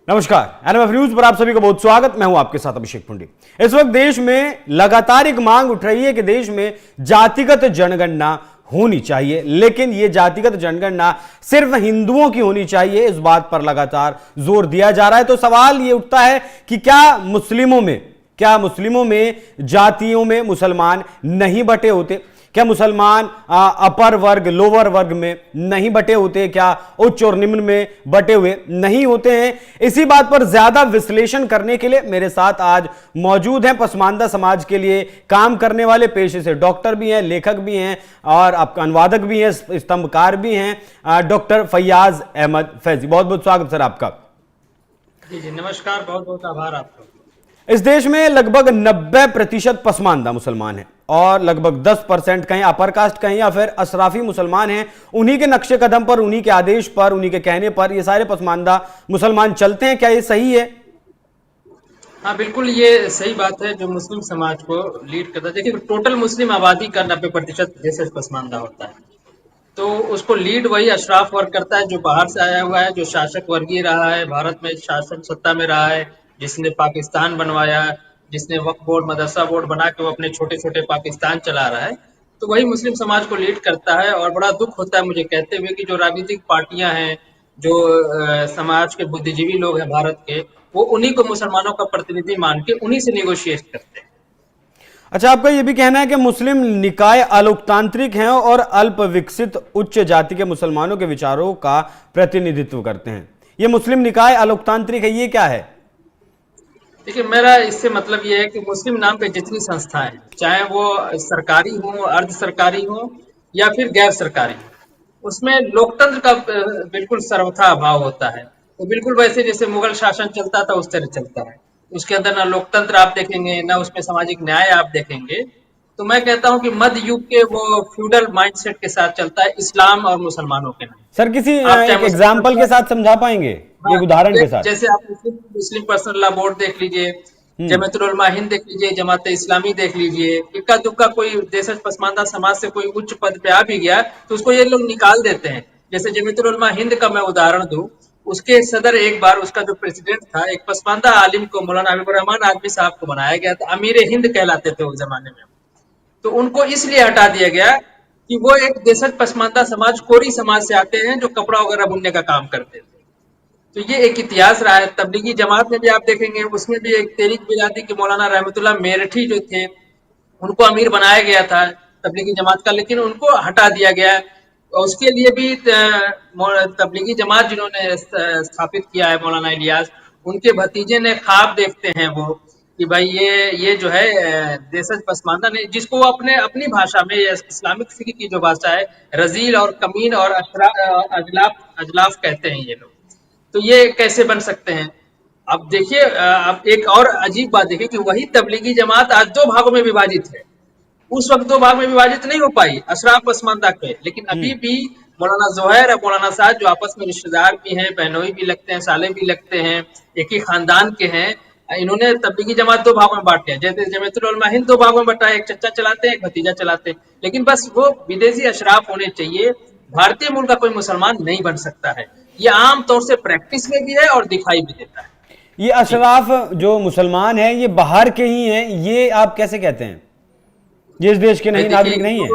नमस्कार, NMF news पर आप सभी का बहुत स्वागत। मैं हूं आपके साथ अभिषेक पुंडी। इस वक्त देश में लगातार एक मांग उठ रही है कि देश में जातिगत जनगणना होनी चाहिए, लेकिन यह जातिगत जनगणना सिर्फ हिंदुओं की होनी चाहिए, इस बात पर लगातार जोर दिया जा रहा है। तो सवाल यह उठता है कि क्या मुस्लिमों में जातियों में मुसलमान नहीं बटे होते? क्या मुसलमान अपर वर्ग लोअर वर्ग में नहीं बटे होते? क्या उच्च और निम्न में बटे हुए नहीं होते हैं? इसी बात पर ज्यादा विश्लेषण करने के लिए मेरे साथ आज मौजूद हैं पसमानदा समाज के लिए काम करने वाले, पेशे से डॉक्टर भी हैं, लेखक भी हैं और आपका अनुवादक भी हैं, स्तंभकार भी हैं, डॉक्टर फैयाज अहमद फैजी। बहुत बहुत स्वागत सर आपका। जी नमस्कार, बहुत बहुत आभार आपका। इस देश में लगभग 90% पसमानदा मुसलमान हैं और लगभग 10% कहीं अपर कास्ट कहीं या फिर अशराफी मुसलमान हैं। उन्हीं के नक्शे कदम पर, उन्हीं के आदेश पर, उन्हीं के कहने पर ये सारे पसमानदा मुसलमान चलते हैं। क्या ये सही है? हाँ बिल्कुल, ये सही बात है। जो मुस्लिम समाज को लीड करता है, देखिए टोटल मुस्लिम आबादी का 90% देश पसमानदा होता है, तो उसको लीड वही अशराफ वर्ग करता है जो बाहर से आया हुआ है, जो शासक वर्गीय रहा है, भारत में शासन सत्ता में रहा है, जिसने पाकिस्तान बनवाया, जिसने वक्फ बोर्ड मदरसा बोर्ड बना के वो अपने छोटे छोटे पाकिस्तान चला रहा है, तो वही मुस्लिम समाज को लीड करता है। और बड़ा दुख होता है मुझे कहते हुए कि जो राजनीतिक पार्टियां हैं, जो समाज के बुद्धिजीवी लोग हैं भारत के, वो उन्हीं को मुसलमानों का प्रतिनिधि मान के उन्हीं से निगोशिएट करते हैं। अच्छा, आपका यह भी कहना है कि मुस्लिम निकाय अलोकतांत्रिक हैं और अल्प विकसित उच्च जाति के मुसलमानों के विचारों का प्रतिनिधित्व करते हैं। यह मुस्लिम निकाय अलोकतांत्रिक है, ये क्या है? देखिए, मेरा इससे मतलब ये है कि मुस्लिम नाम पे जितनी संस्थाएं हैं, चाहे वो सरकारी हो, अर्ध सरकारी हो या फिर गैर सरकारी हो, उसमें लोकतंत्र का बिल्कुल सर्वथा अभाव होता है। तो बिल्कुल वैसे जैसे मुगल शासन चलता था उस तरह चलता है। उसके अंदर ना लोकतंत्र आप देखेंगे, ना उसमें सामाजिक न्याय आप देखेंगे। तो मैं कहता हूँ कि मध्य युग के वो फ्यूडल माइंडसेट के साथ चलता है, इस्लाम और मुसलमानों के नाम। सर किसी आप चाहे एक एग्जाम्पल के साथ समझा पाएंगे, हाँ, एक उदाहरण के साथ? जैसे आप मुस्लिम पर्सनल लॉ बोर्ड देख लीजिए, हम्म। जमात उलमा हिंद देख लीजिए, जमात इस्लामी देख लीजिए। इक्का दुक्का कोई देश पसमानदा समाज से कोई उच्च पद पे आ भी गया तो उसको ये लोग निकाल देते हैं। जैसे जमात उलमा हिंद का मैं उदाहरण दूं, उसके सदर एक बार उसका जो प्रेसिडेंट था, एक पसमानदा आलिम को, मौलाना हबीबुर रहमान आदमी साहब को बनाया गया था। अमीर हिंद कहलाते थे उस जमाने में। तो उनको इसलिए हटा दिया गया कि वो एक देशज पसमानदा समाज, कोरी समाज से आते हैं जो कपड़ा वगैरह बुनने का काम करते थे। तो ये एक इतिहास रहा है। तबलीगी जमात में भी आप देखेंगे, उसमें भी एक तहरीक बिलाती के मौलाना रहमतुल्लाह मेरठी जो थे, उनको अमीर बनाया गया था तबलीगी जमात का, लेकिन उनको हटा दिया गया। और उसके लिए भी तबलीगी जमात जिन्होंने स्थापित किया है, मौलाना इलियास, उनके भतीजे ने ख्वाब देखते हैं वो कि भाई ये जो है देशज पसमानदा ने, जिसको वो अपने अपनी भाषा में, इस्लामिक फिक्र की जो भाषा है, रजील और कमीन और अजलाफ अजलाफ कहते हैं ये लोग। तो ये कैसे बन सकते हैं? अब देखिए, अब एक और अजीब बात देखिए कि वही तबलीगी जमात आज दो भागों में विभाजित है। उस वक्त दो भाग में विभाजित नहीं हो पाई अशराफ पसमानदा पे, लेकिन अभी भी मौलाना जोहैर और मौलाना साद जो आपस में रिश्तेदार भी हैं, बहनोई भी लगते हैं, साले भी लगते हैं, एक ही खानदान के हैं, इन्होंने तबलीगी जमात दो भागों में बांट दिया। जैसे जमातुल उलमा हिंद दो भागों में बटा है, एक चचा चलाते हैं, एक भतीजा चलाते हैं। लेकिन बस वो विदेशी अशराफ होने चाहिए, भारतीय मूल का कोई मुसलमान नहीं बन सकता है। ये आम तौर से प्रैक्टिस में भी है और दिखाई भी देता है। ये अशराफ जो मुसलमान हैं ये बाहर के ही हैं, ये आप कैसे कहते हैं? ये इस देश के नहीं, नागरिक नहीं है?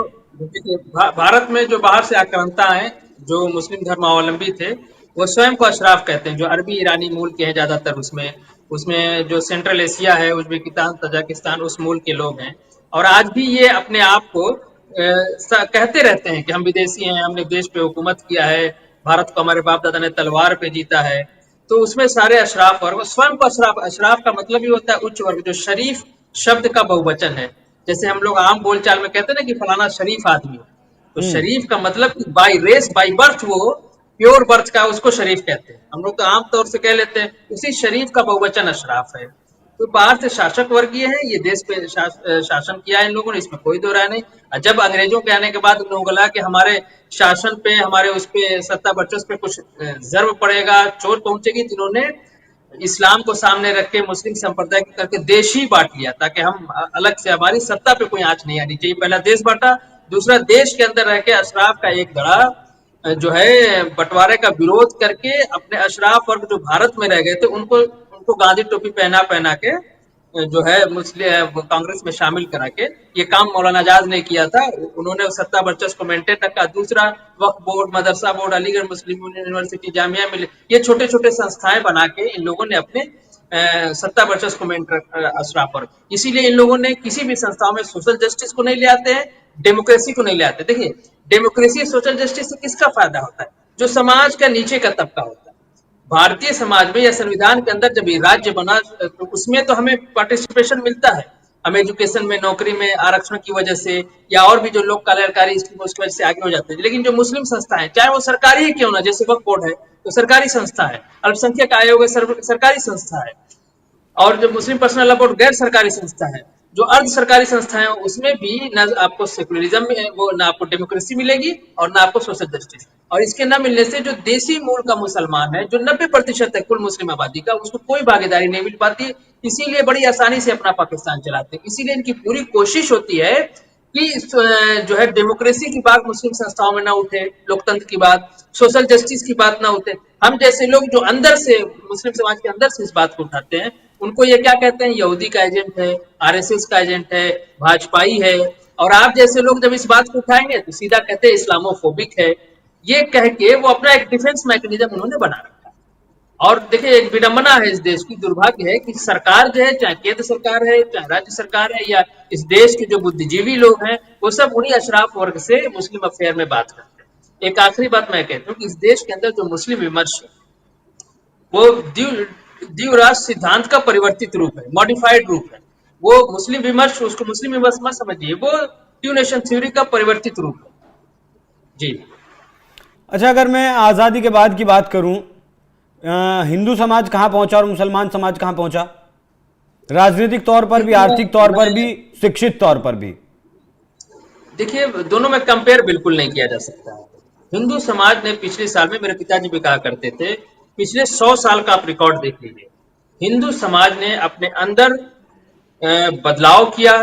भारत में जो बाहर से आक्रांता हैं, जो मुस्लिम धर्मावलंबी थे, वो स्वयं को अशराफ कहते हैं, जो अरबी ईरानी मूल के हैं ज्यादातर। उसमें उसमें जो सेंट्रल एशिया है, उज्बेकिस्तान, तजाकिस्तान, उस मूल के लोग हैं। और आज भी ये अपने आप को कहते रहते हैं कि हम विदेशी हैं, हमने देश पे हुकूमत किया है, भारत को हमारे बाप दादा ने तलवार पे जीता है। तो उसमें सारे अशराफ वर्ग, स्वयं को अशराफ, अशराफ का मतलब ही होता है उच्च वर्ग, जो शरीफ शब्द का बहुवचन है। जैसे हम लोग आम बोलचाल में कहते हैं ना कि फलाना शरीफ आदमी है, तो शरीफ का मतलब कि बाई रेस, बाई बर्थ, वो प्योर बर्थ का, उसको शरीफ कहते हैं। हम लोग तो आम तौर से कह लेते हैं, उसी शरीफ का बहुवचन अशराफ है। तो बाहर से शासक वर्गीय है, ये देश पे शासन किया है इन लोगों ने, इसमें कोई दो राय नहीं। जब अंग्रेजों के आने के बाद उन लोगों को लगा कि हमारे शासन पे, हमारे उस पे सत्ता वर्चस्व पे कुछ जर्ब पड़ेगा, चोट पहुंचेगी, तो इन्होंने इस्लाम को सामने रख के मुस्लिम संप्रदाय करके देश ही बांट लिया, ताकि हम अलग से, हमारी सत्ता पे कोई आंच नहीं आनी चाहिए। पहला देश बांटा, दूसरा देश के अंदर रह के अशराफ का एक धड़ा जो है बंटवारे का विरोध करके अपने अशराफ वर्ग जो भारत में रह गए थे उनको उनको गांधी टोपी पहना पहना के जो है मुस्लिम कांग्रेस में शामिल करा के ये काम मौलाना आजाद ने किया था। उन्होंने सत्ता वर्चस्व को मेंटेन रखा। दूसरा, वक्फ बोर्ड, मदरसा बोर्ड, अलीगढ़ मुस्लिम यूनिवर्सिटी, जामिया मिलिया, ये छोटे छोटे संस्थाएं बना के इन लोगों ने अपने सत्ता वर्चस्व को मेंटेन अशराफ पर। इसीलिए इन लोगों ने किसी भी संस्थाओं में सोशल जस्टिस को नहीं ले आते हैं, डेमोक्रेसी को नहीं ले आते। देखिए, डेमोक्रेसी सोशल जस्टिस से किसका फायदा होता है? जो समाज का नीचे का तबका होता है। भारतीय समाज में या संविधान के अंदर जब ये राज्य बना तो उसमें तो हमें पार्टिसिपेशन मिलता है, हम एजुकेशन में, नौकरी में आरक्षण की वजह से या और भी जो लोक कल्याणकारी स्कीम उसकी वजह से आगे हो जाते हैं। लेकिन जो मुस्लिम संस्था है, चाहे वो सरकारी ही क्यों ना, जैसे वक्फ बोर्ड है तो सरकारी संस्था है, अल्पसंख्यक आयोग है सरकारी संस्था है, और जो मुस्लिम पर्सनल लॉ बोर्ड गैर सरकारी संस्था है। जो अर्ध सरकारी संस्थाएं हैं उसमें भी न आपको सेकुलरिज्म में वो न आपको डेमोक्रेसी मिलेगी और न आपको सोशल जस्टिस। और इसके न मिलने से जो देसी मूल का मुसलमान है, जो 90% है कुल मुस्लिम आबादी का, उसको कोई भागीदारी नहीं मिल पाती। इसीलिए बड़ी आसानी से अपना पाकिस्तान चलाते हैं। इसीलिए इनकी पूरी कोशिश होती है कि जो है डेमोक्रेसी की बात मुस्लिम संस्थाओं में ना उठे, लोकतंत्र की बात, सोशल जस्टिस की बात ना उठे। हम जैसे लोग जो अंदर से मुस्लिम समाज के अंदर से इस बात को उठाते हैं, उनको ये क्या कहते हैं? यहूदी का एजेंट है, आरएसएस का एजेंट है, भाजपाई है। और आप जैसे लोग जब इस बात को उठाएंगे तो सीधा कहते हैं इस्लामोफोबिक है। ये कह के वो अपना एक डिफेंस मैकेनिज्म उन्होंने बना रखा है। और देखिए, एक विडंबना है इस देश की, दुर्भाग्य है कि सरकार जो है, चाहे केंद्र सरकार है, चाहे राज्य सरकार है, या इस देश के जो बुद्धिजीवी लोग हैं, वो सब उन्हीं अशराफ वर्ग से मुस्लिम अफेयर में बात करते हैं। एक आखिरी बात मैं कहता हूँ कि इस देश के अंदर जो मुस्लिम विमर्श है वो द्वीव राष्ट्र सिद्धांत का परिवर्तित रूप है, मॉडिफाइड रूप है। वो मुस्लिम विमर्श, उसको मुस्लिम विमर्श मत समझिए, वो ट्यू नेशन थ्योरी का परिवर्तित रूप है। जी। अच्छा, अगर मैं आज़ादी के बाद की बात करूं, हिंदू समाज कहां पहुंचा और मुसलमान समाज कहां पहुंचा? राजनीतिक तौर पर भी, आर्थिक तौर पर भी, शिक्षित तौर पर भी। देखिए, दोनों में कंपेयर बिल्कुल नहीं किया जा सकता है। हिंदू समाज ने पिछले साल में, मेरे पिताजी भी कहा करते थे, पिछले 100 साल का आप रिकॉर्ड देख लीजिए, हिंदू समाज ने अपने अंदर बदलाव किया,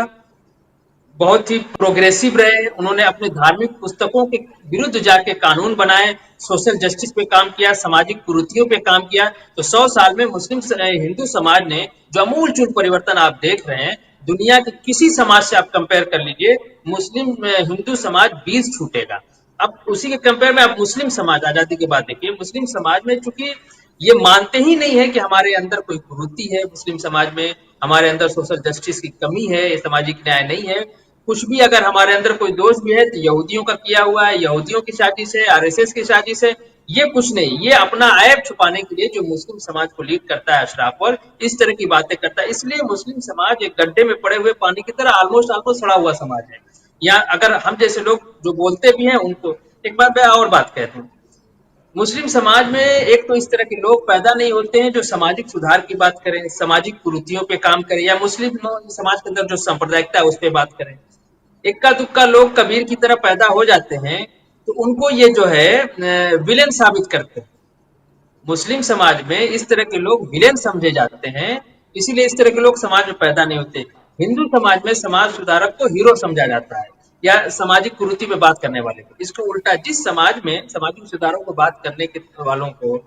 बहुत ही प्रोग्रेसिव रहे। उन्होंने अपने धार्मिक पुस्तकों के विरुद्ध जाके कानून बनाए, सोशल जस्टिस पे काम किया, सामाजिक कुरीतियों पे काम किया। तो 100 साल में हिंदू समाज ने जो अमूलचूल परिवर्तन आप देख रहे हैं, दुनिया के किसी समाज से आप कंपेयर कर लीजिए, मुस्लिम हिंदू समाज 20 छूटेगा। अब उसी के कंपेयर में आप मुस्लिम समाज आजादी के बाद देखिए, मुस्लिम समाज में चूंकि ये मानते ही नहीं है कि हमारे अंदर कोई कुरीति है, मुस्लिम समाज में हमारे अंदर सोशल जस्टिस की कमी है, सामाजिक न्याय नहीं है, कुछ भी अगर हमारे अंदर कोई दोष भी है तो यहूदियों का किया हुआ है, यहूदियों की साजिश है, आरएसएस की साजिश है। ये कुछ नहीं, ये अपना ऐब छुपाने के लिए जो मुस्लिम समाज को लीड करता है अशराफ वर्ग, इस तरह की बातें करता है। इसलिए मुस्लिम समाज एक गड्ढे में पड़े हुए पानी की तरह ऑलमोस्ट सड़ा हुआ समाज है। या अगर हम जैसे लोग जो बोलते भी हैं उनको एक बात मैं और बात कहता हूँ, मुस्लिम समाज में एक तो इस तरह के लोग पैदा नहीं होते हैं जो सामाजिक सुधार की बात करें, सामाजिक कुरीतियों पे काम करें, या मुस्लिम समाज के अंदर जो सांप्रदायिकता है उस पर बात करें। इक्का दुक्का लोग कबीर की तरह पैदा हो जाते हैं तो उनको ये जो है विलेन साबित करते हैं। मुस्लिम समाज में इस तरह के लोग विलेन समझे जाते हैं, इसीलिए इस तरह के लोग समाज में पैदा नहीं होते। हिंदू समाज में समाज सुधारक को हीरो समझा जाता है, या सामाजिक कुरीति पे बात करने वाले को। इसको उल्टा, जिस समाज में सामाजिक सुधारों को बात करने के वालों को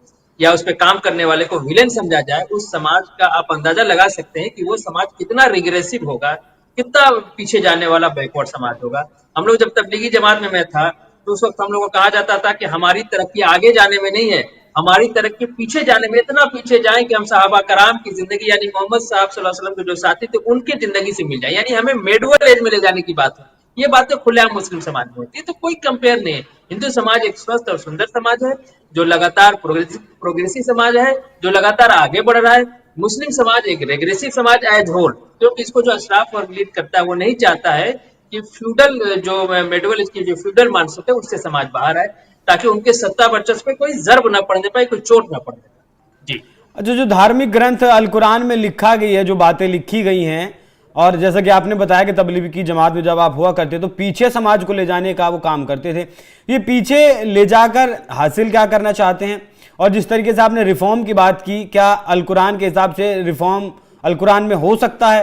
या उस पर काम करने वाले को विलेन समझा जाए, उस समाज का आप अंदाजा लगा सकते हैं कि वो समाज कितना रिग्रेसिव होगा, कितना पीछे जाने वाला बैकवर्ड समाज होगा। हम लोग जब तबलीगी जमात में मैं था तो उस वक्त हम लोग को कहा जाता था कि हमारी तरक्की आगे जाने में नहीं है, हमारी तरक्की पीछे जाने में, इतना पीछे जाए कि हम साहबा कराम की जिंदगी, यानी मोहम्मद साहब सल्लल्लाहु अलैहि वसल्लम के जो साथी थे उनकी जिंदगी से मिल जाए, यानी हमें मेडुअल एज में ले जाने की बात है। ये बातें खुलेआम मुस्लिम समाज में होती है, तो कोई कंपेयर नहीं है। हिंदू समाज एक स्वस्थ और सुंदर समाज है जो लगातार प्रोग्रेसिव समाज है, जो लगातार आगे बढ़ रहा है। मुस्लिम समाज एक रेग्रेसिव समाज एज होल, क्योंकि इसको जो अशराफ वर्ग लीड करता है वो नहीं चाहता है कि फ्यूडल जो मेडुअल की जो फ्यूडल मानसिकता है उससे समाज बाहर आए, ताकि उनके सत्ता वर्चस्व पे कोई जर्ब न पड़ने पाए, कोई चोट न पड़ने पाए। जी। अच्छा, जो धार्मिक ग्रंथ अल कुरान में लिखा गई है, जो बातें लिखी गई हैं, और जैसा कि आपने बताया कि तबलीगी जमात में जब आप हुआ करते तो पीछे समाज को ले जाने का वो काम करते थे, ये पीछे ले जाकर हासिल क्या करना चाहते हैं? और जिस तरीके से आपने रिफॉर्म की बात की, क्या अल कुरान के हिसाब से रिफॉर्म अल कुरान में हो सकता है?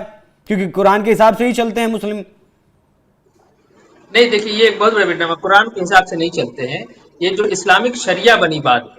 क्योंकि कुरान के हिसाब से ही चलते हैं मुस्लिम। नहीं, देखिए, ये एक बहुत बड़ा विडंबना, कुरान के हिसाब से नहीं चलते हैं। ये जो इस्लामिक शरिया बनी बात है,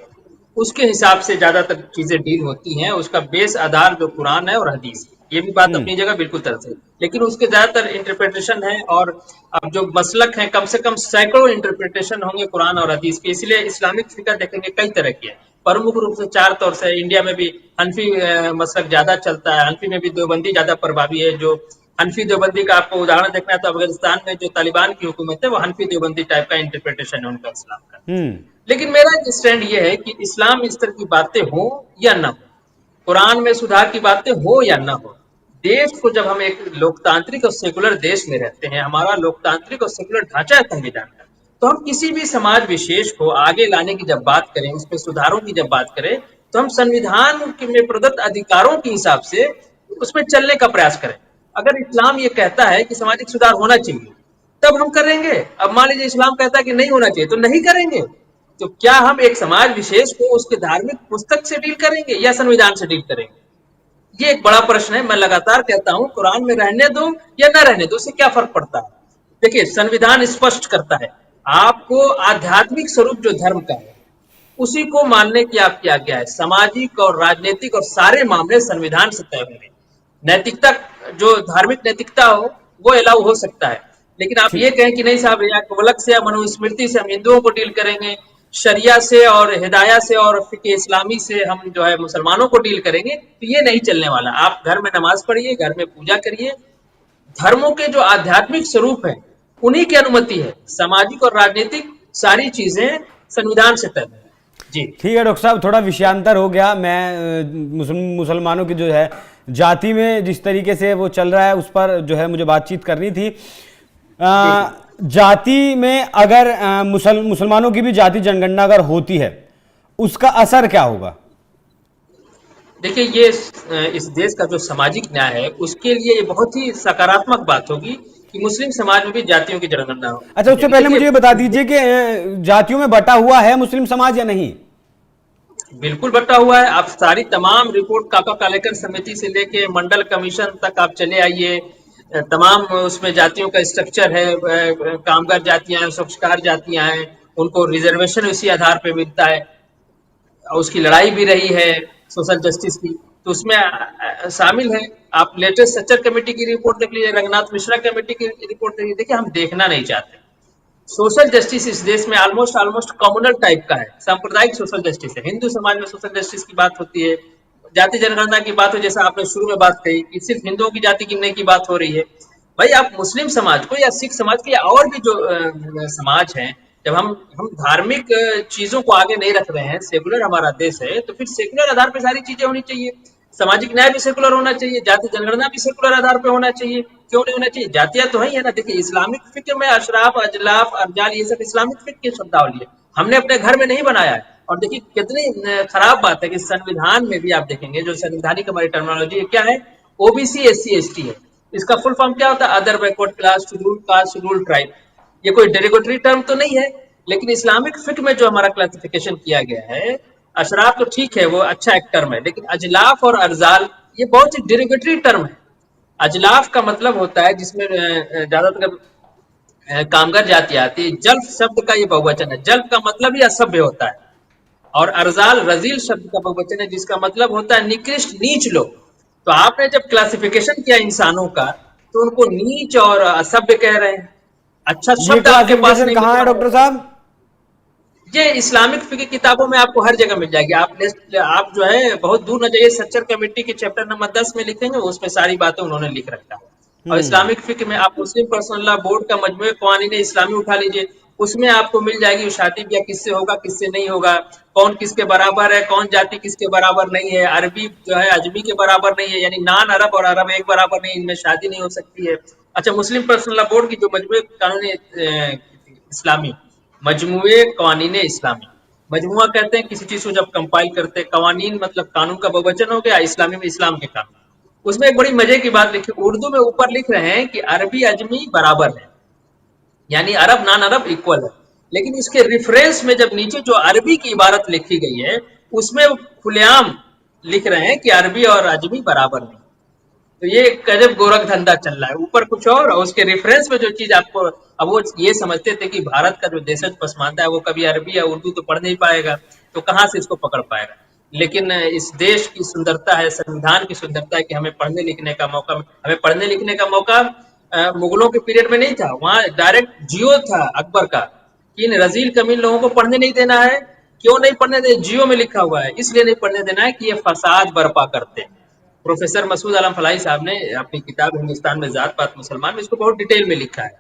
उसके हिसाब से ज्यादातर चीजें डील होती हैं। उसका बेस आधार जो कुरान है और हदीस है। ये भी बात हम्म। अपनी जगह बिल्कुल तरफ है, लेकिन उसके ज्यादातर इंटरप्रिटेशन है। और अब जो मसलक है, कम से कम सैकड़ों इंटरप्रिटेशन होंगे कुरान और हदीस के। इसलिए इस्लामिक फिक्र देखेंगे कई तरह की है। प्रमुख रूप से चार तौर से इंडिया में भी हनफी मसलक ज्यादा चलता है। हनफी में भी देवबंदी ज्यादा प्रभावी है। जो हनफी देवबंदी का आपको उदाहरण देखना है तो अफगानिस्तान में जो तालिबान की हुकूमत है, वो हनफी देवबंदी टाइप का इंटरप्रिटेशन है उनका इस्लाम का। हम्म। लेकिन मेरा एक स्टैंड ये है कि इस्लाम इस तरह की बातें हो या ना हो, कुरान में सुधार की बातें हो या ना हो, देश को जब हम एक लोकतांत्रिक और सेकुलर देश में रहते हैं, हमारा लोकतांत्रिक और सेकुलर ढांचा है संविधान का, तो हम किसी भी समाज विशेष को आगे लाने की जब बात करें, उसमें सुधारों की जब बात करें, तो हम संविधान में प्रदत्त अधिकारों के हिसाब से उसमें चलने का प्रयास करें। अगर इस्लाम ये कहता है कि सामाजिक सुधार होना चाहिए, तब हम करेंगे। अब मान लीजिए इस्लाम कहता है कि नहीं होना चाहिए, तो नहीं करेंगे। तो क्या हम एक समाज विशेष को उसके धार्मिक पुस्तक से डील करेंगे या संविधान से डील करेंगे? ये एक बड़ा प्रश्न है। मैं लगातार कहता हूं कुरान में रहने दो या ना रहने दो, उससे क्या फर्क पड़ता है? देखिए, संविधान स्पष्ट करता है आपको आध्यात्मिक स्वरूप जो धर्म का है उसी को मानने की आपकी आज्ञा है। सामाजिक और राजनीतिक और सारे मामले संविधान से तय होंगे। नैतिकता, जो धार्मिक नैतिकता हो, वो अलाउ हो सकता है। लेकिन आप ये ठीक। कहें कि नहीं साहब, या वलक से या मनुस्मृति से हम हिंदुओं को डील करेंगे, शरिया से और हिदाया से और फिक़्ह इस्लामी से हम जो है मुसलमानों को डील करेंगे, तो ये नहीं चलने वाला। आप घर में नमाज पढ़िए, घर में पूजा करिए। धर्मों के जो आध्यात्मिक स्वरूप है उन्हीं की अनुमति है। सामाजिक और राजनीतिक सारी चीजें संविधान से तय है। जी। ठीक है डॉक्टर साहब, थोड़ा विषयांतर हो गया। मैं मुसलमानों की जो है जाति में जिस तरीके से वो चल रहा है उस पर जो है मुझे बातचीत करनी थी। जी। जाति में अगर मुसलमानों की भी जाति जनगणना अगर होती है, उसका असर क्या होगा? देखिए, ये इस देश का जो सामाजिक न्याय है उसके लिए ये बहुत ही सकारात्मक बात होगी कि मुस्लिम समाज में भी जातियों की जनगणना हो। अच्छा, उससे पहले मुझे ये बता दीजिए कि जातियों में बटा हुआ है मुस्लिम समाज या नहीं? बिल्कुल बटा हुआ है। आप सारी तमाम रिपोर्ट काका कलेक्टर समिति से लेके मंडल कमीशन तक आप चले आइए, तमाम उसमें जातियों का स्ट्रक्चर है। कामगार जातियां हैं, स्वच्छकार जातियां हैं, उनको रिजर्वेशन उसी आधार पे मिलता है। उसकी लड़ाई भी रही है सोशल जस्टिस की, तो उसमें शामिल है। आप लेटेस्ट सच्चर कमेटी की रिपोर्ट देख लीजिए, रंगनाथ मिश्रा कमेटी की रिपोर्ट देख लीजिए। देखिए, हम देखना नहीं चाहते। सोशल जस्टिस इस देश में ऑलमोस्ट ऑलमोस्ट कम्युनल टाइप का है, सांप्रदायिक सोशल जस्टिस है। हिंदू समाज में सोशल जस्टिस की बात होती है, जाति जनगणना की बात हो, जैसा आपने शुरू में बात कही कि सिर्फ हिंदुओं की जाति गिनने की बात हो रही है। भाई, आप मुस्लिम समाज को या सिख समाज के या और भी जो समाज हैं, जब हम धार्मिक चीजों को आगे नहीं रख रहे हैं, सेकुलर हमारा देश है, तो फिर सेकुलर आधार पर सारी चीजें होनी चाहिए। सामाजिक न्याय भी सेकुलर होना चाहिए, जाति जनगणना भी सेकुलर आधार पर होना चाहिए। क्यों नहीं होना चाहिए? जातियां तो है ना। देखिए, इस्लामिक फिक्र में अशराफ, अजलाफ, अरजाल, ये सब इस्लामिक फिक्र की शब्दावली है, हमने अपने घर में नहीं बनाया है। और देखिए, कितनी खराब बात है कि संविधान में भी आप देखेंगे, जो संवैधानिक हमारी टर्मिनोलॉजी क्या है, ओबीसी एससी एसटी है। इसका फुल फॉर्म क्या होता है? Other backward class, schedule caste, schedule tribe. ये कोई डेरिगेटरी टर्म तो नहीं है, लेकिन इस्लामिक फिक्र में जो हमारा क्लासिफिकेशन किया गया है, अशराफ तो ठीक है, वो अच्छा एक टर्म है, लेकिन अजलाफ और अरजाल ये बहुत ही डेरिगेटरी टर्म है। अजलाफ का मतलब होता है जिसमें ज्यादातर कामगार जाति आती है। जल्फ शब्द का ये बहुवचन है। जल्फ का मतलब ही असभ्य होता है। और अरजाल रजील शब्द का बहुवचन है, जिसका मतलब होता है निकृष्ट, नीच लोग। तो आपने जब क्लासिफिकेशन किया इंसानों का, तो उनको नीच और असभ्य कह रहे हैं। अच्छा ये शब्द आपके पास क्लासिफिकेशन नहीं कहाँ है मिल डॉक्टर रहा है। साहब? ये इस्लामिक फिक्र किताबों में आपको हर जगह मिल जाएगी। आप जो है बहुत दूर न जाइए, सच्चर कमेटी के चैप्टर नंबर 10 में लिखेंगे, उसमें सारी बातें उन्होंने लिख रखा है। और हम्म। इस्लामिक फिक्र में आप मुस्लिम पर्सनल लॉ बोर्ड का मजमूए क़वानीन इस्लामी उठा लीजिए, उसमें आपको मिल जाएगी शादी ब्याह किससे होगा, किससे नहीं होगा, कौन किसके बराबर है, कौन जाति किसके बराबर नहीं है, अरबी जो है अजमी के बराबर नहीं है, यानी नॉन अरब और अरब एक बराबर नहीं, इनमें शादी नहीं हो सकती है। अच्छा, मुस्लिम पर्सनल लॉ बोर्ड की जो मजमूए कानून इस्लामी, मजमूए क़वानीन इस्लामी, मजमुआ कहते हैं किसी चीज को जब कंपाइल करते हैं। कवानीन मतलब कानून का बहुवचन हो गया, इस्लामी में इस्लाम के कानून। उसमें एक बड़ी मजे की बात लिखी, उर्दू में ऊपर लिख रहे हैं कि अरबी अजमी बराबर है, यानी अरब नॉन अरब इक्वल है। लेकिन इसके रेफरेंस में जब नीचे जो अरबी की इबारत लिखी गई है, उसमें खुलेआम लिख रहे हैं कि अरबी और अजमी बराबर नहीं। तो ये गजब गोरख धंधा चल रहा है, ऊपर कुछ और उसके रेफरेंस में जो चीज आपको, अब वो ये समझते थे कि भारत का जो देशज पसमानदा है वो कभी अरबी या उर्दू तो पढ़ नहीं पाएगा, तो कहाँ से इसको पकड़ पाएगा। लेकिन इस देश की सुंदरता है, संविधान की सुंदरता है कि हमें पढ़ने लिखने का मौका, हमें पढ़ने लिखने का मौका मुगलों के पीरियड में नहीं था, वहाँ डायरेक्ट जियो था अकबर का कि इन रजील कमीन लोगों को पढ़ने नहीं देना है। क्यों नहीं पढ़ने दे, जियो में लिखा हुआ है, इसलिए नहीं पढ़ने देना है कि ये फसाद बर्पा करते हैं। प्रोफेसर मसूद आलम फलाही साहब ने अपनी किताब हिंदुस्तान में जात पात मुसलमान में इसको बहुत डिटेल में लिखा है।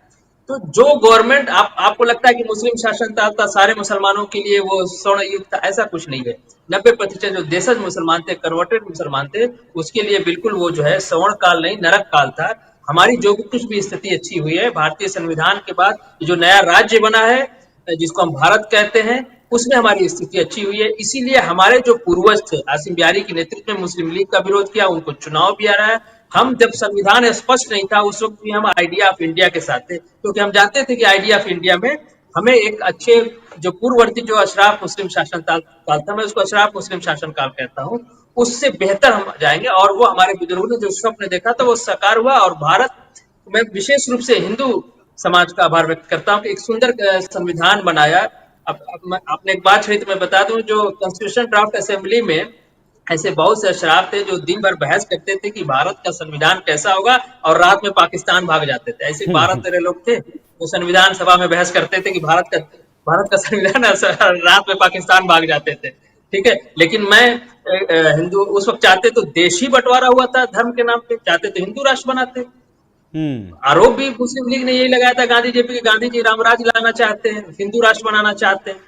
तो जो गवर्नमेंट आपको लगता है कि मुस्लिम शासन था सारे मुसलमानों के लिए वो स्वर्ण युग था, ऐसा कुछ नहीं है। 90% जो देशज मुसलमान थे, कन्वर्टेड मुसलमान थे, उसके लिए बिल्कुल वो जो है स्वर्ण काल नहीं नरक काल था। हमारी जो कुछ भी स्थिति अच्छी हुई है भारतीय संविधान के बाद, जो नया राज्य बना है जिसको हम भारत कहते हैं, उसमें हमारी स्थिति अच्छी हुई है। इसीलिए हमारे जो पूर्वज थे, आसिम बिहारी के नेतृत्व में मुस्लिम लीग का विरोध किया, उनको चुनाव भी आ रहा है। हम जब संविधान स्पष्ट नहीं था उस वक्त भी हम आइडिया ऑफ इंडिया के साथ थे, क्योंकि हम जानते थे कि आइडिया ऑफ इंडिया में हमें एक अच्छे जो पूर्ववर्ती जो अशराफ मुस्लिम शासन काल था, मैं उसको अशराफ मुस्लिम शासन काल कहता हूँ, उससे बेहतर हम जाएंगे। और वो हमारे बुजुर्गों ने जो स्वप्न देखा था वो साकार हुआ। और भारत, मैं विशेष रूप से हिंदू समाज का आभार व्यक्त करता हूँ कि एक सुंदर संविधान बनाया। आपने एक बात छेड़ी तो मैं बता दूं, जो कॉन्स्टिट्यूशन ड्राफ्ट असेंबली में ऐसे बहुत से अशराफ थे जो दिन भर बहस करते थे कि भारत का संविधान कैसा होगा, और रात में पाकिस्तान भाग जाते थे। ऐसे 12-13 लोग थे जो संविधान सभा में बहस करते थे कि भारत का संविधान रात में पाकिस्तान भाग जाते थे। ठीक है, लेकिन मैं हिंदू उस वक्त चाहते तो देश ही बंटवारा हुआ था, धर्म के नाम पे चाहते तो हिंदू राष्ट्र बनाते। आरोप भी मुस्लिम लीग ने यही लगाया था गांधी जी पे कि गांधी जी रामराज लाना चाहते हैं, हिंदू राष्ट्र बनाना चाहते हैं।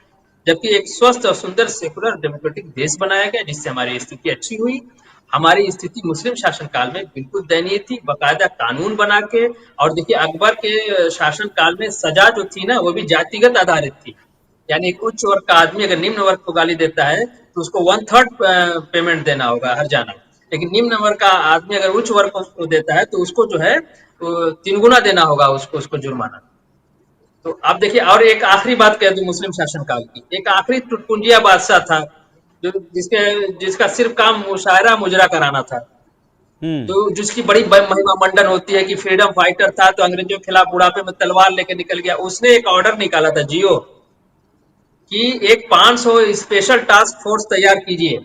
जबकि एक स्वस्थ और सुंदर सेकुलर डेमोक्रेटिक देश बनाया गया जिससे हमारी स्थिति अच्छी हुई। हमारी स्थिति मुस्लिम शासन काल में बिल्कुल दयनीय थी, बकायदा कानून बना के। और देखिए अकबर के शासन काल में सजा जो थी ना वो भी जातिगत आधारित थी, यानी एक उच्च वर्ग का आदमी अगर निम्न वर्ग को गाली देता है तो उसको 1/3 पेमेंट देना होगा हर जाना, लेकिन निम्न वर्ग का आदमी अगर उच्च वर्ग को देता है तो उसको जो है 3 गुना देना होगा उसको जुर्माना। तो आप देखिए, और एक आखिरी बात कह दूं मुस्लिम शासन काल की, एक आखिरी टुटपुंजिया बादशाह था जो जिसका सिर्फ काम मुशायरा मुजरा कराना था, तो जिसकी बड़ी महिमा मंडन होती है कि फ्रीडम फाइटर था तो अंग्रेजों के खिलाफ बुढ़ापे में तलवार लेकर निकल गया। उसने एक ऑर्डर निकाला था जियो कि एक 500 स्पेशल टास्क फोर्स तैयार कीजिए।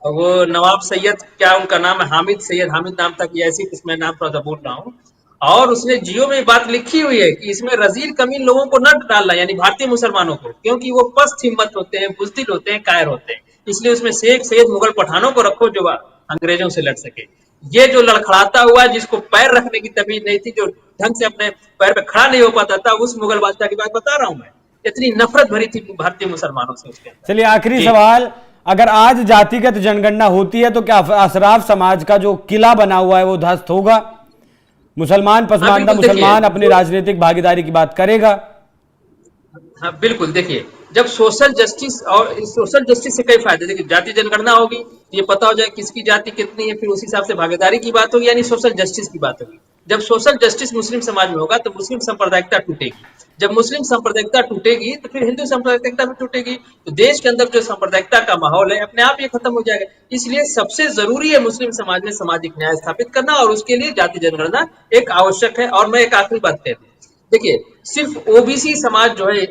और वो नवाब सैयद, क्या उनका नाम है, हामिद सैयद, हामिद नाम था कि ऐसी कुछ, मैं नाम थोड़ा सा भूल रहा हूँ। और उसने जियो में बात लिखी हुई है कि इसमें रजील कमीन लोगों को न डालना, यानी भारतीय मुसलमानों को, क्योंकि वो पस्त हिम्मत होते हैं, बुजदिल होते हैं, कायर होते हैं। इसलिए उसमें शेख सैयद मुगल पठानों को रखो जो अंग्रेजों से लड़ सके। ये जो लड़खड़ाता हुआ जिसको पैर रखने की तमीज नहीं थी, जो ढंग से अपने पैर पे खड़ा नहीं हो पाता था, उस मुगल बादशाह की बात बता रहा हूं मैं। इतनी नफरत भरी थी भारतीय मुसलमानों से उसके अंदर। चलिए आखिरी सवाल, अगर आज जातिगत जनगणना होती है तो क्या अशराफ समाज का जो किला बना हुआ है वो ध्वस्त होगा? मुसलमान पसमानदा मुसलमान अपनी राजनीतिक भागीदारी की बात करेगा? हाँ बिल्कुल, देखिए जब सोशल जस्टिस, और सोशल जस्टिस से कई फायदे, देखिए जाति जनगणना होगी ये पता हो जाए किसकी जाति कितनी है, फिर उस हिसाब से भागीदारी की बात होगी, यानी सोशल जस्टिस की बात होगी। जब सोशल जस्टिस मुस्लिम समाज में होगा तो मुस्लिम सांप्रदायिकता टूटेगी। जब मुस्लिम सांप्रदायिकता टूटेगी तो फिर हिंदू सांप्रदायिकता भी टूटेगी। तो देश के अंदर जो सांप्रदायिकता का माहौल है अपने आप ये खत्म हो जाएगा। इसलिए सबसे जरूरी है मुस्लिम समाज में सामाजिक न्याय स्थापित करना, और उसके लिए जाति जनगणना एक आवश्यक है। और मैं एक आखिरी बात कह दूं, देखिए सिर्फ ओबीसी समाज जो है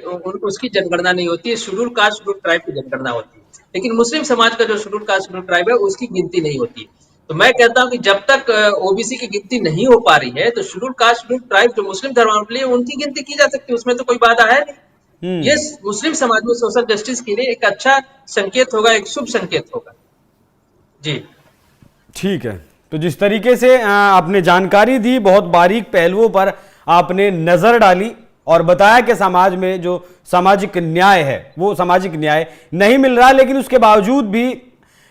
उसकी जनगणना नहीं होती है, शेड्यूल कास्ट शेड्यूल ट्राइब की जनगणना होती है, लेकिन मुस्लिम समाज का जो शेड्यूल कास्ट शेड्यूल ट्राइब है उसकी गिनती नहीं होती। तो मैं कहता हूं कि जब तक ओबीसी की गिनती नहीं हो पा रही है तो शेड्यूल कास्ट शेड्यूल ट्राइब जो मुस्लिम धर्मावलंबी है उनकी गिनती की जा सकती है, उसमें तो कोई बाधा है नहीं। ये मुस्लिम समाज में सोशल जस्टिस के लिए एक अच्छा संकेत होगा, एक शुभ संकेत होगा। जी ठीक है, तो जिस तरीके से आपने जानकारी दी, बहुत बारीक पहलुओं पर आपने नजर डाली और बताया कि समाज में जो सामाजिक न्याय है वो सामाजिक न्याय नहीं मिल रहा, लेकिन उसके बावजूद भी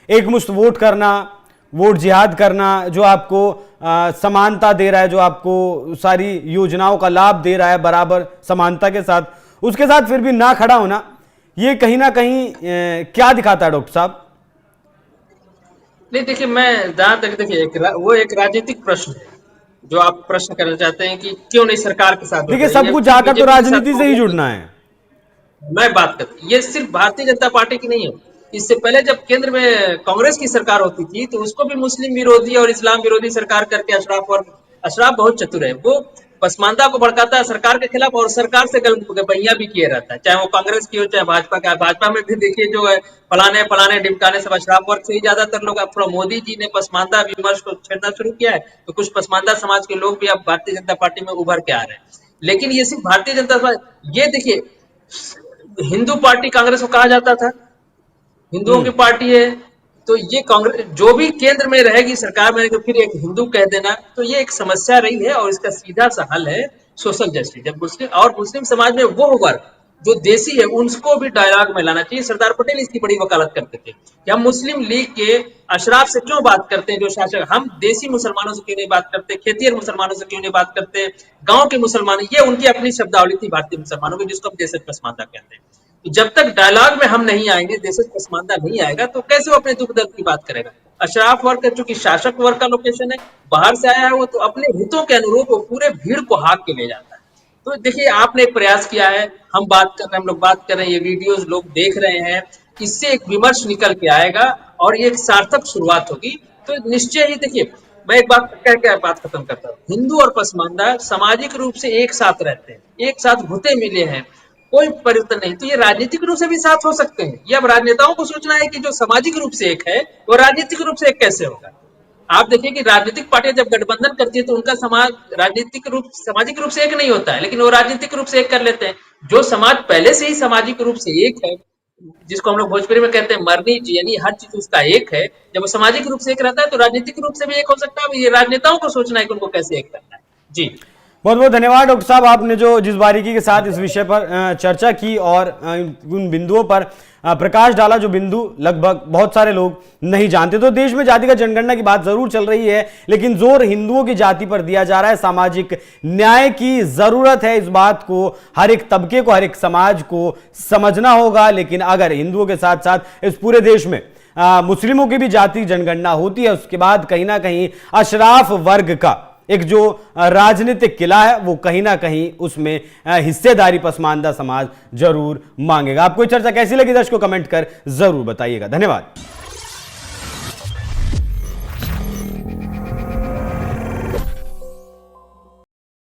एक मुश्त वोट करना, वोट जिहाद करना, जो आपको समानता दे रहा है, जो आपको सारी योजनाओं का लाभ दे रहा है बराबर समानता के साथ, उसके साथ फिर भी ना खड़ा होना, ये कहीं ना कहीं क्या दिखाता है डॉक्टर साहब? नहीं देखिए, मैं जहां तक, देखिए वो एक राजनीतिक प्रश्न है जो आप प्रश्न करना चाहते हैं कि क्यों नहीं सरकार के साथ। देखिए सब कुछ जाकर तो राजनीति से ही जुड़ना है। मैं बात करता, ये सिर्फ भारतीय जनता पार्टी की नहीं है, इससे पहले जब केंद्र में कांग्रेस की सरकार होती थी तो उसको भी मुस्लिम विरोधी और इस्लाम विरोधी सरकार करके अशराफ बहुत चतुर है, वो पसमानदा को भड़काता है सरकार के खिलाफ और सरकार से गलबैया भी किए रहता है, चाहे वो कांग्रेस की हो चाहे भाजपा का। भाजपा में भी देखिए जो है फलाने फलाने ढिमकाने सब अशराफ वर्ग से ही ज्यादातर लोग। अब थोड़ा मोदी जी ने पसमानदा विमर्श को छेड़ना शुरू किया है तो कुछ पसमानदा समाज के लोग भी अब भारतीय जनता पार्टी में उभर के आ रहे हैं। लेकिन ये सिर्फ भारतीय जनता पार्टी, ये देखिए हिंदू पार्टी कांग्रेस को कहा जाता था, हिंदुओं की पार्टी है, तो ये कांग्रेस जो भी केंद्र में रहेगी सरकार में, फिर एक हिंदू कह देना, तो ये एक समस्या रही है और इसका सीधा सा हल है सोशल जस्टिस। जब मुस्लिम समाज में वो वर्ग जो देसी है उनको भी डायलॉग में लाना चाहिए। सरदार पटेल इसकी बड़ी वकालत करते थे कि हम मुस्लिम लीग के अशराफ से क्यों बात करते हैं, जो शासक, हम देसी मुसलमानों से क्यों नहीं बात करते, खेतिहर मुसलमानों से क्यों नहीं बात करते, गांव के मुसलमान, ये उनकी अपनी शब्दावली थी भारतीय मुसलमानों की, जिसको हम देशज पसमानदा कहते हैं। तो जब तक डायलॉग में हम नहीं आएंगे, देशज पसमानदा नहीं आएगा, तो कैसे वो अपने दुख दर्द की बात करेगा। अशराफ वर्ग चूंकि शासक वर्ग का लोकेशन है, बाहर से आया है वो, तो अपने हितों के अनुरूप वो पूरे भीड़ को हाँक के ले जाता है। तो देखिए आपने एक प्रयास किया है, हम बात कर रहे हैं, हम लोग बात कर रहे हैं, ये वीडियोस लोग देख रहे हैं, इससे एक विमर्श निकल के आएगा और ये एक सार्थक शुरुआत होगी। तो निश्चय ही देखिए, मैं एक बात कह के बात खत्म करता हूँ, हिंदू और पसमानदा सामाजिक रूप से एक साथ रहते हैं, एक साथ घुटे मिले हैं, कोई परिवर्तन नहीं। तो ये राजनीतिक रूप से भी साथ हो सकते हैं। ये अब राजनेताओं को सोचना है कि जो सामाजिक रूप से एक है वो राजनीतिक रूप से एक कैसे होगा। आप देखिए कि राजनीतिक पार्टियां जब गठबंधन करती है तो उनका समाज सामाजिक रूप से एक नहीं होता है, लेकिन वो राजनीतिक रूप से एक कर लेते हैं। जो समाज पहले से ही सामाजिक रूप से एक है, जिसको हम लोग भोजपुरी में कहते हैं मरनी जी, यानी हर चीज उसका एक है, जब वो सामाजिक रूप से एक रहता है तो राजनीतिक रूप से भी एक हो सकता है। ये राजनेताओं को सोचना है कि उनको कैसे एक करना है। जी बहुत बहुत धन्यवाद डॉक्टर साहब, आपने जो जिस बारीकी के साथ इस विषय पर चर्चा की और उन बिंदुओं पर प्रकाश डाला जो बिंदु लगभग बहुत सारे लोग नहीं जानते। तो देश में जातिगत जनगणना की बात जरूर चल रही है, लेकिन जोर हिंदुओं की जाति पर दिया जा रहा है। सामाजिक न्याय की जरूरत है, इस बात को हर एक तबके को, हर एक समाज को समझना होगा। लेकिन अगर हिंदुओं के साथ साथ इस पूरे देश में मुस्लिमों की भी जाति जनगणना होती है, उसके बाद कहीं ना कहीं अशराफ वर्ग का एक जो राजनीतिक किला है वो कहीं ना कहीं उसमें हिस्सेदारी पसमानदा समाज जरूर मांगेगा। आपको चर्चा कैसी लगी दर्शकों कमेंट कर जरूर बताइएगा। धन्यवाद।